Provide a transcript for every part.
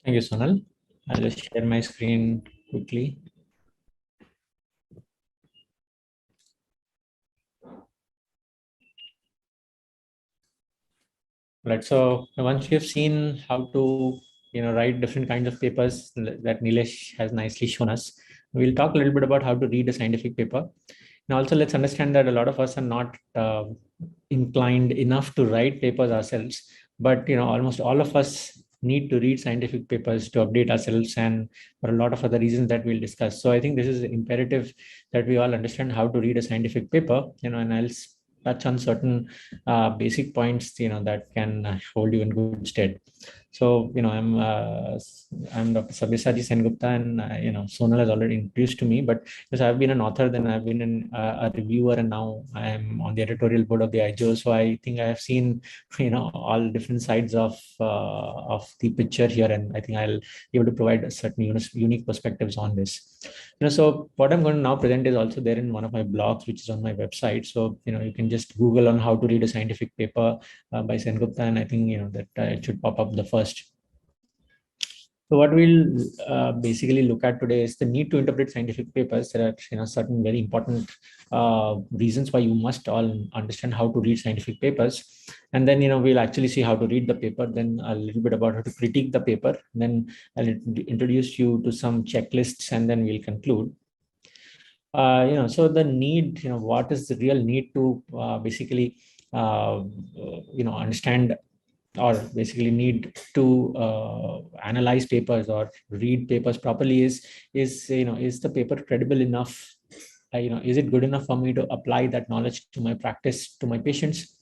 Thank you, Sonal. I'll just share my screen quickly. Right. So once we have seen how to, write different kinds of papers that Nilesh has nicely shown us, we'll talk a little bit about how to read a scientific paper. And also, let's understand that a lot of us are not inclined enough to write papers ourselves, but almost all of us need to read scientific papers to update ourselves and for a lot of other reasons that we'll discuss. So I think this is imperative that we all understand how to read a scientific paper, and I'll touch on certain basic points, that can hold you in good stead. So, I'm Dr. Sabyasachi Sengupta, and Sonal has already introduced to me. But because I've been an author, then I've been a reviewer, and now I'm on the editorial board of the IJO. So I think I have seen, all different sides of the picture here, and I think I'll be able to provide a certain unique perspectives on this. So what I'm going to now present is also there in one of my blogs, which is on my website. So you can just Google on how to read a scientific paper by Sengupta, and I think that it should pop up the first. So what we'll basically look at today is the need to interpret scientific papers. There are certain very important reasons why you must all understand how to read scientific papers, and then we'll actually see how to read the paper. Then a little bit about how to critique the paper. Then I'll introduce you to some checklists, and then we'll conclude. So the need, what is the real need to basically understand or basically need to analyze papers or read papers properly is the paper credible enough? Is it good enough for me to apply that knowledge to my practice, to my patients?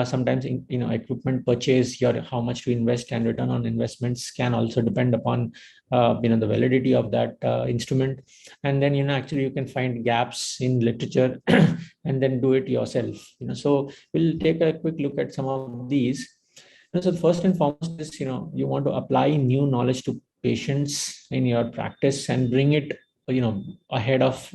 Sometimes equipment purchase, your how much to invest and return on investments can also depend upon the validity of that instrument. And then actually you can find gaps in literature and then do it yourself. So we'll take a quick look at some of these. So first and foremost is, you want to apply new knowledge to patients in your practice and bring it, ahead of,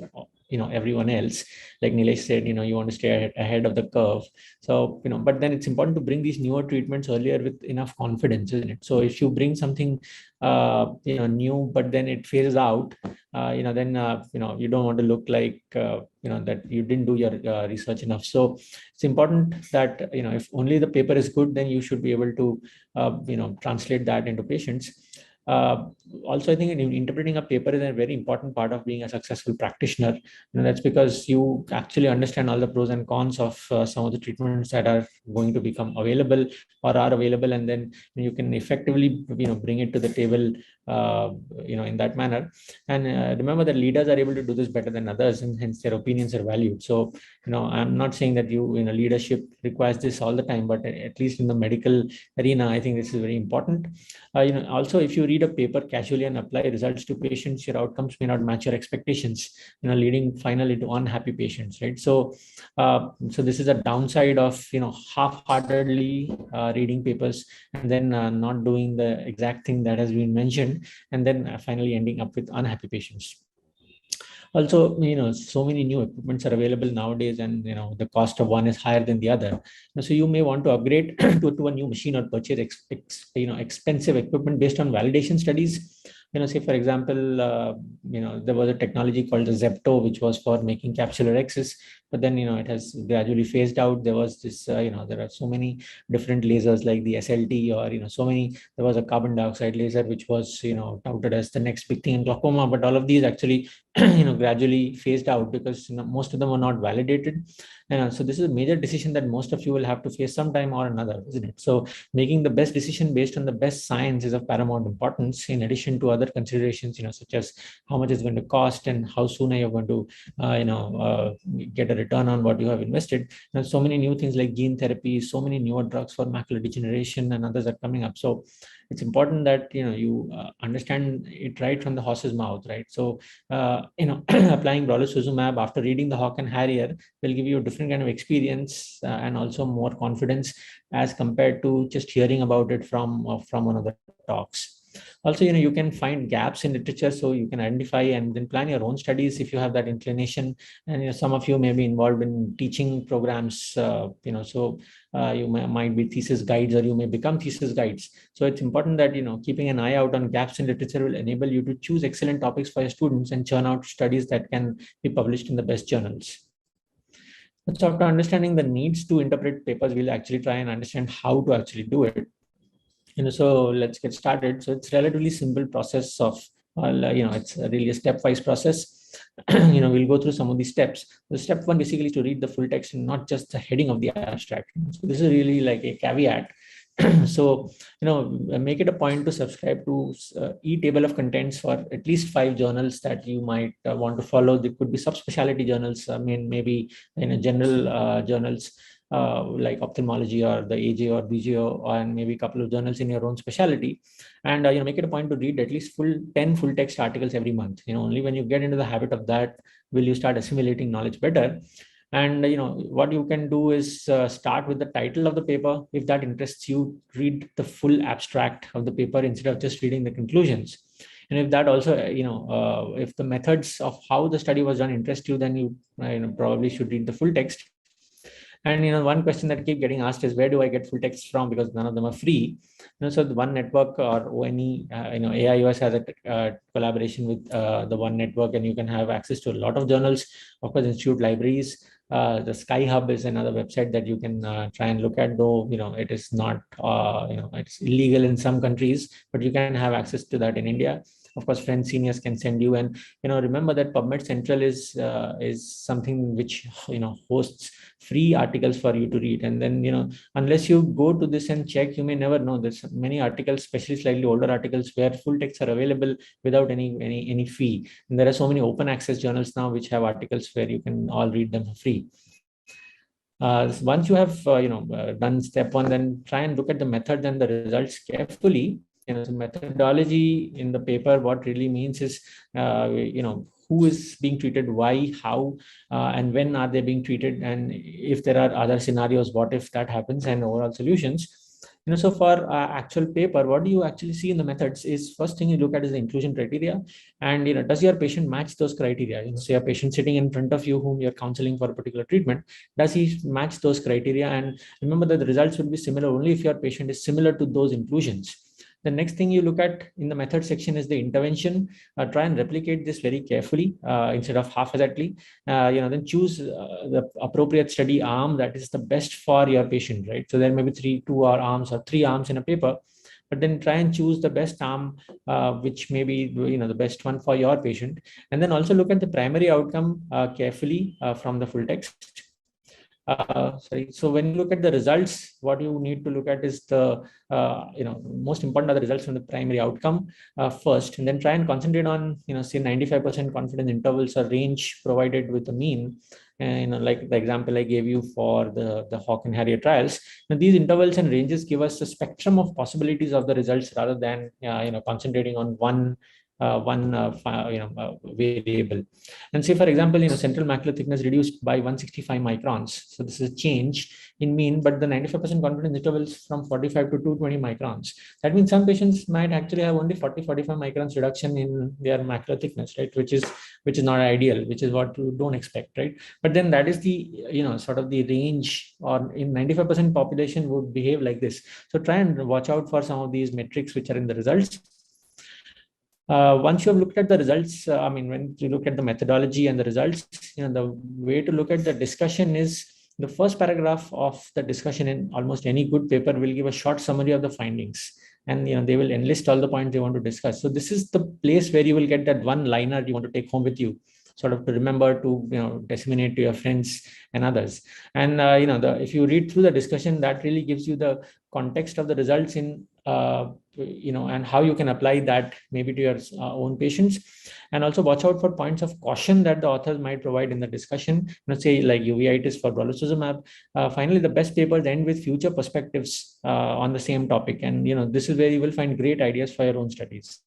everyone else. Like Nilesh said, you want to stay ahead of the curve. So, but then it's important to bring these newer treatments earlier with enough confidence, isn't it? So if you bring something, new, but then it phases out, then, you don't want to look like, that you didn't do your research enough. So it's important that, if only the paper is good, then you should be able to, translate that into patients. Uh, Also, I think interpreting a paper is a very important part of being a successful practitioner. That's because you actually understand all the pros and cons of some of the treatments that are going to become available or are available, and then you can effectively, bring it to the table, in that manner. And remember that leaders are able to do this better than others, and hence their opinions are valued. So, I'm not saying that leadership requires this all the time, but at least in the medical arena, I think this is very important. Also, if you read a paper casually and apply results to patients, your outcomes may not match your expectations, leading finally to unhappy patients, right? So this is a downside of, half-heartedly reading papers and then not doing the exact thing that has been mentioned, and then finally ending up with unhappy patients. Also, so many new equipments are available nowadays, and the cost of one is higher than the other. So you may want to upgrade to a new machine or purchase expensive equipment based on validation studies. Say for example, there was a technology called the Zepto, which was for making capsular X's, but then it has gradually phased out. There was this, there are so many different lasers like the SLT, or so many. There was a carbon dioxide laser which was touted as the next big thing in glaucoma, but all of these actually gradually phased out because most of them are not validated. And so this is a major decision that most of you will have to face sometime or another, isn't it? So making the best decision based on the best science is of paramount importance, in addition to other considerations, such as how much it's going to cost and how soon are you going to get a return on what you have invested. So many new things like gene therapy, so many newer drugs for macular degeneration and others are coming up. So it's important that you understand it right from the horse's mouth, right? So applying brolucizumab after reading the Hawk and Harrier will give you a different kind of experience and also more confidence as compared to just hearing about it from one of the talks. Also, you can find gaps in literature, so you can identify and then plan your own studies if you have that inclination. And some of you may be involved in teaching programs, so you might be thesis guides, or you may become thesis guides. So it's important that keeping an eye out on gaps in literature will enable you to choose excellent topics for your students and churn out studies that can be published in the best journals. So after understanding the needs to interpret papers, we'll actually try and understand how to actually do it. So let's get started. So it's relatively simple process of, it's really a stepwise process. We'll go through some of these steps. The step one basically is to read the full text and not just the heading of the abstract. So this is really like a caveat. So, make it a point to subscribe to e-table of contents for at least 5 journals that you might want to follow. There could be subspecialty journals. I mean, maybe general journals like ophthalmology or the AJ or BGO, and maybe a couple of journals in your own specialty. And make it a point to read at least 10 full text articles every month. Only when you get into the habit of that will you start assimilating knowledge better. And what you can do is start with the title of the paper. If that interests you, read the full abstract of the paper instead of just reading the conclusions. And if that also, if the methods of how the study was done interest you, then you probably should read the full text. And one question that keep getting asked is, where do I get full text from? Because none of them are free. So the One Network or ONE, AIOS has a collaboration with the One Network, and you can have access to a lot of journals. Of course, institute libraries. The Sky Hub is another website that you can try and look at, though it is not, it's illegal in some countries, but you can have access to that in India. Of course, friends, seniors can send you. And remember that PubMed Central is something which hosts free articles for you to read. And then unless you go to this and check, you may never know. There's many articles, especially slightly older articles, where full texts are available without any fee. And there are so many open access journals now which have articles where you can all read them for free. Once you have done step one, then try and look at the method and the results carefully. The methodology in the paper, what really means is who is being treated, why, how, and when are they being treated, and if there are other scenarios, what if that happens, and overall solutions. So for actual paper, what do you actually see in the methods is, first thing you look at is the inclusion criteria. And does your patient match those criteria? So your patient sitting in front of you whom you're counseling for a particular treatment, does he match those criteria? And remember that the results will be similar only if your patient is similar to those inclusions. The next thing you look at in the method section is the intervention. Try and replicate this very carefully instead of haphazardly. Then choose the appropriate study arm that is the best for your patient, right? So there may be 2 arms or 3 arms in a paper, but then try and choose the best arm, which may be the best one for your patient. And then also look at the primary outcome carefully from the full text. So when you look at the results, what you need to look at is the most important are the results from the primary outcome first, and then try and concentrate on say 95% confidence intervals or range provided with the mean. And like the example I gave you for the Hawk and Harrier trials. Now, these intervals and ranges give us a spectrum of possibilities of the results rather than concentrating on one variable. And say, for example, central macular thickness reduced by 165 microns. So this is a change in mean, but the 95% confidence intervals from 45 to 220 microns. That means some patients might actually have only 40-45 microns reduction in their macular thickness, right? Which is not ideal, which is what you don't expect, right? But then that is the sort of the range, or in 95% population would behave like this. So try and watch out for some of these metrics which are in the results. Once you have looked at the results, when you look at the methodology and the results, the way to look at the discussion is the first paragraph of the discussion in almost any good paper will give a short summary of the findings, and they will enlist all the points they want to discuss. So this is the place where you will get that one liner you want to take home with you, sort of to remember to disseminate to your friends and others. And if you read through the discussion, that really gives you the context of the results in and how you can apply that maybe to your own patients. And also watch out for points of caution that the authors might provide in the discussion. Say like uveitis for brolucizumab. Finally, the best papers end with future perspectives on the same topic, and this is where you will find great ideas for your own studies.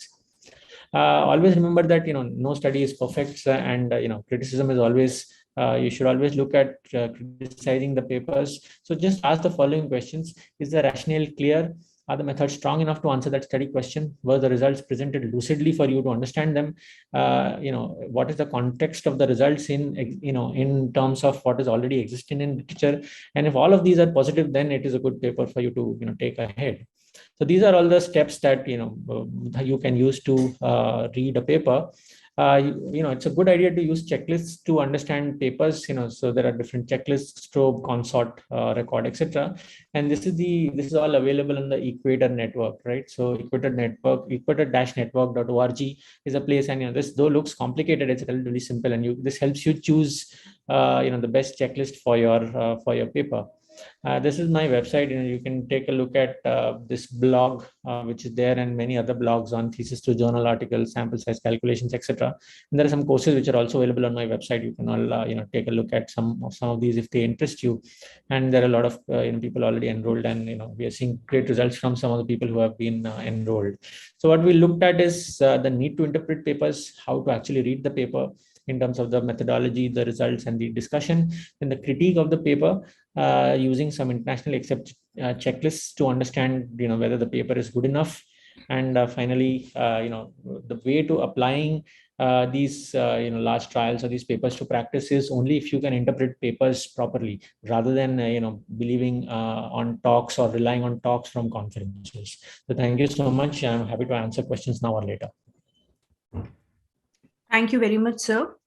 Always remember that no study is perfect, and criticism is always you should always look at criticizing the papers. So just ask the following questions: is the rationale clear? Are the methods strong enough to answer that study question? Were the results presented lucidly for you to understand them? What is the context of the results in terms of what is already existing in literature? And if all of these are positive, then it is a good paper for you to take ahead. So these are all the steps that you can use to read a paper. It's a good idea to use checklists to understand papers. So there are different checklists: Strobe, Consort, Record, etc. And this is all available on the Equator network, right? So Equator network, equator-network.org is a place. And this, though looks complicated, it's relatively simple, and this helps you choose the best checklist for your paper. This is my website. You can take a look at this blog, which is there, and many other blogs on thesis to journal articles, sample size calculations, etc. And there are some courses which are also available on my website. You can all take a look at some of these if they interest you. And there are a lot of people already enrolled, and we are seeing great results from some of the people who have been enrolled. So what we looked at is the need to interpret papers, how to actually read the paper in terms of the methodology, the results, and the discussion, and the critique of the paper, using some internationally accepted checklists to understand whether the paper is good enough. And finally, the way to applying these large trials or these papers to practice is only if you can interpret papers properly, rather than believing on talks or relying on talks from conferences. So thank you so much. I'm happy to answer questions now or later. Thank you very much, sir.